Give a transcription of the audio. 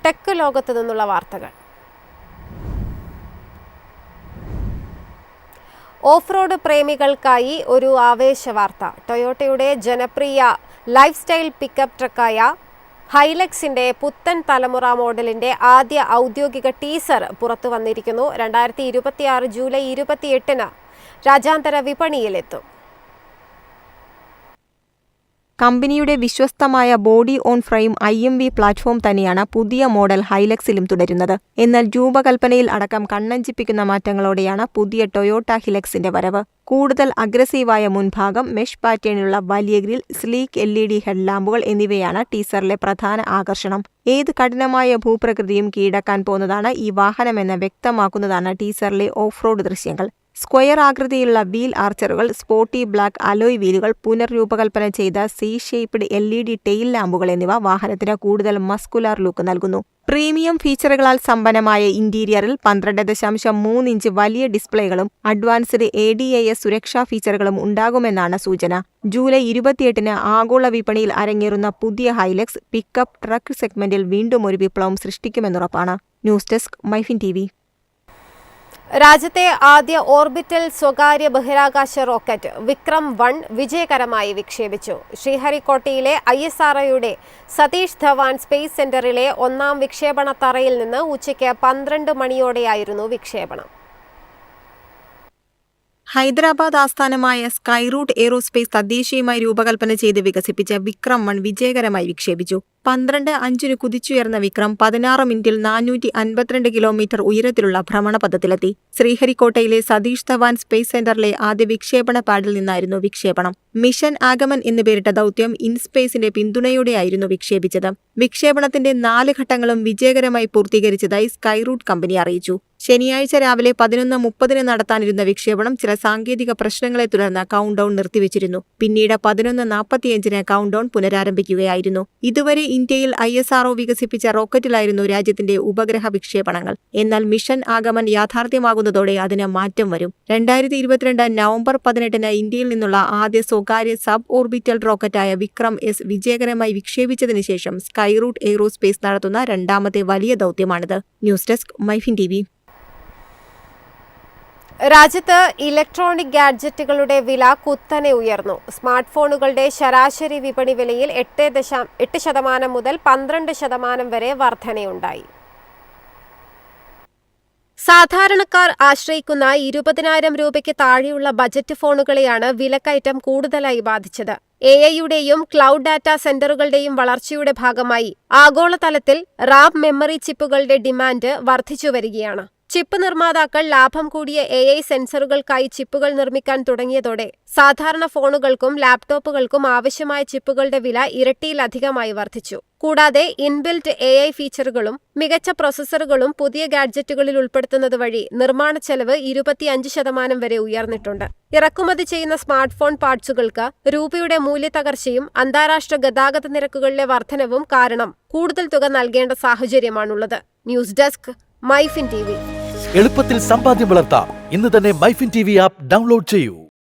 Tech ലോകത്തു നിന്നുള്ള വാർത്തകൾ. ഓഫ് റോഡ് പ്രേമികൾക്കായി ഒരു ആവേശ വാർത്ത. ടൊയോട്ടയുടെ ജനപ്രിയ ലൈഫ് സ്റ്റൈൽ പിക്കപ്പ് ട്രക്കായ ഹൈലക്സിന്റെ പുത്തൻ തലമുറ മോഡലിന്റെ ആദ്യ ഔദ്യോഗിക ടീസർ പുറത്തു വന്നിരിക്കുന്നു. 2026 ജൂലൈ 28 രാജ്യാന്തര വിപണിയിലെത്തും. കമ്പനിയുടെ വിശ്വസ്തമായ body on frame IMV platform തന്നെയാണ് പുതിയ മോഡൽ ഹൈലക്സിലും തുടരുന്നത്. എന്നാൽ രൂപകൽപ്പനയിൽ അടക്കം കണ്ണഞ്ചിപ്പിക്കുന്ന മാറ്റങ്ങളോടെയാണ് പുതിയ ടൊയോട്ട ഹിലക്സിന്റെ വരവ്. കൂടുതൽ അഗ്രസീവായ മുൻഭാഗം, മെഷ് പാറ്റേണിലുള്ള വലിയ ഗ്രിൽ, സ്ലീക്ക് LED ഹെഡ്ലാമ്പുകൾ എന്നിവയാണ് ടീസറിലെ പ്രധാന ആകർഷണം. ഏത് കഠിനമായ ഭൂപ്രകൃതിയും കീഴടക്കാൻ പോകുന്നതാണ് ഈ വാഹനമെന്ന് വ്യക്തമാക്കുന്നതാണ് ടീസറിലെ ഓഫ് റോഡ് ദൃശ്യങ്ങൾ. സ്ക്വയർ ആകൃതിയിലുള്ള വീൽ ആർച്ചറുകൾ, സ്പോർട്ടി ബ്ലാക്ക് അലോയ് വീലുകൾ, പുനർരൂപകൽപ്പന ചെയ്ത C-ഷേപ്ഡ് LED ടെയിൽ ലാമ്പുകൾ എന്നിവ വാഹനത്തിന് കൂടുതൽ മസ്കുലാർ ലുക്ക് നൽകുന്നു. പ്രീമിയം ഫീച്ചറുകളാൽ സമ്പന്നമായ ഇന്റീരിയറിൽ 12.3 ഇഞ്ച് വലിയ ഡിസ്പ്ലേകളും അഡ്വാൻസ്ഡ് ADAS സുരക്ഷാ ഫീച്ചറുകളും ഉണ്ടാകുമെന്നാണ് സൂചന. ജൂലൈ 28 ആഗോള വിപണിയിൽ അരങ്ങേറുന്ന പുതിയ ഹൈലക്സ് പിക്കപ്പ് ട്രക്ക് സെഗ്മെന്റിൽ വീണ്ടും ഒരു വിപ്ലവം സൃഷ്ടിക്കുമെന്നുറപ്പാണ്. News desk MyFin TV. രാജ്യത്തെ ആദ്യ ഓർബിറ്റൽ സ്വകാര്യ ബഹിരാകാശ റോക്കറ്റ് വിക്രം-1 വിജയകരമായി വിക്ഷേപിച്ചു. ശ്രീഹരിക്കോട്ടയിലെ ISROയുടെ സതീഷ് ധവാൻ സ്പേസ് സെന്ററിലെ 1ാം വിക്ഷേപണ തറയിൽ നിന്ന് ഉച്ചയ്ക്ക് 12 മണിയോടെയായിരുന്നു വിക്ഷേപണം. ഹൈദരാബാദ് ആസ്ഥാനമായ സ്കൈറൂട്ട് എയ്റോസ്പേസ് തദ്ദേശീയമായി രൂപകൽപ്പന ചെയ്ത് വികസിപ്പിച്ച വിക്രം-1 വിജയകരമായി വിക്ഷേപിച്ചു. 12:05 കുതിച്ചുയർന്ന വിക്രം 16 മിനിറ്റിൽ 452 കിലോമീറ്റർ ഉയരത്തിലുള്ള ഭ്രമണപഥത്തിലെത്തി. ശ്രീഹരിക്കോട്ടയിലെ സതീഷ് ധവാൻ സ്പേസ് സെന്ററിലെ ആദ്യ വിക്ഷേപണ പാഡിൽ നിന്നായിരുന്നു വിക്ഷേപണം. മിഷൻ ആഗമൻ എന്ന് പേരിട്ട ദൗത്യം ഇൻസ്പേസിന്റെ പിന്തുണയോടെയായിരുന്നു വിക്ഷേപിച്ചത്. വിക്ഷേപണത്തിന്റെ 4 ഘട്ടങ്ങളും വിജയകരമായി പൂർത്തീകരിച്ചതായി സ്കൈറൂട്ട് കമ്പനി അറിയിച്ചു. ശനിയാഴ്ച രാവിലെ 11:30 നടത്താനിരുന്ന വിക്ഷേപണം ചില സാങ്കേതിക പ്രശ്നങ്ങളെ തുടർന്ന് കൗണ്ട് ഡൗൺ നിർത്തിവച്ചിരുന്നു. പിന്നീട് 11:45 കൗണ്ട് ഡൗൺ പുനരാരംഭിക്കുകയായിരുന്നു. ഇതുവരെ ഇന്ത്യയിൽ ISRO വികസിപ്പിച്ച റോക്കറ്റിലായിരുന്നു രാജ്യത്തിന്റെ ഉപഗ്രഹ വിക്ഷേപണങ്ങൾ. എന്നാൽ മിഷൻ ആഗമൻ യാഥാർത്ഥ്യമാകുന്നതോടെ അതിന് മാറ്റം വരും. 2022 നവംബർ 18 ഇന്ത്യയിൽ നിന്നുള്ള ആദ്യ സ്വകാര്യ സബ് ഓർബിറ്റൽ റോക്കറ്റായ വിക്രം-S വിജയകരമായി വിക്ഷേപിച്ചതിന് ശേഷം സ്കൈറൂട്ട് എയ്റോസ്പേസ് നടത്തുന്ന 2ാമത്തെ വലിയ ദൗത്യമാണിത്. News desk MyFin TV. രാജ്യത്ത് ഇലക്ട്രോണിക് ഗാഡ്ജറ്റുകളുടെ വില കുത്തനെ ഉയർന്നു. സ്മാർട്ട് ഫോണുകളുടെ ശരാശരി വിപണി വിലയിൽ 8% മുതൽ 12% വരെ വർധനയുണ്ടായി. സാധാരണക്കാർ ആശ്രയിക്കുന്ന 20,000 രൂപയ്ക്ക് താഴെയുള്ള ബജറ്റ് ഫോണുകളെയാണ് വിലക്കയറ്റം കൂടുതലായി ബാധിച്ചത്. AI-യുടെയും ക്ലൗഡ് ഡാറ്റാ സെന്ററുകളുടെയും വളർച്ചയുടെ ഭാഗമായി ആഗോളതലത്തിൽ RAM മെമ്മറി ചിപ്പുകളുടെ ഡിമാൻഡ് വർദ്ധിച്ചുവരികയാണ്. ചിപ്പ് നിർമ്മാതാക്കൾ ലാഭം കൂടിയ AI സെൻസറുകൾക്കായി ചിപ്പുകൾ നിർമ്മിക്കാൻ തുടങ്ങിയതോടെ സാധാരണ ഫോണുകൾക്കും ലാപ്ടോപ്പുകൾക്കും ആവശ്യമായ ചിപ്പുകളുടെ വില ഇരട്ടിയിലധികമായി വർദ്ധിച്ചു. കൂടാതെ ഇൻബിൽറ്റ് AI ഫീച്ചറുകളും മികച്ച പ്രൊസസ്സറുകളും പുതിയ ഗാഡ്ജറ്റുകളിൽ ഉൾപ്പെടുത്തുന്നത് വഴി നിർമ്മാണ ചെലവ് 25% വരെ ഉയർന്നിട്ടുണ്ട്. ഇറക്കുമതി ചെയ്യുന്ന സ്മാർട്ട് ഫോൺ പാർട്സുകൾക്ക് രൂപയുടെ മൂല്യത്തകർച്ചയും അന്താരാഷ്ട്ര ഗതാഗത നിരക്കുകളിലെ വർധനവും കാരണം കൂടുതൽ തുക നൽകേണ്ട സാഹചര്യമാണുള്ളത്. News desk MyFin TV. എളുപ്പത്തിൽ സമ്പാദ്യം വളർത്താം. ഇന്ന് തന്നെ മൈഫിൻ TV ആപ്പ് ഡൗൺലോഡ് ചെയ്യൂ.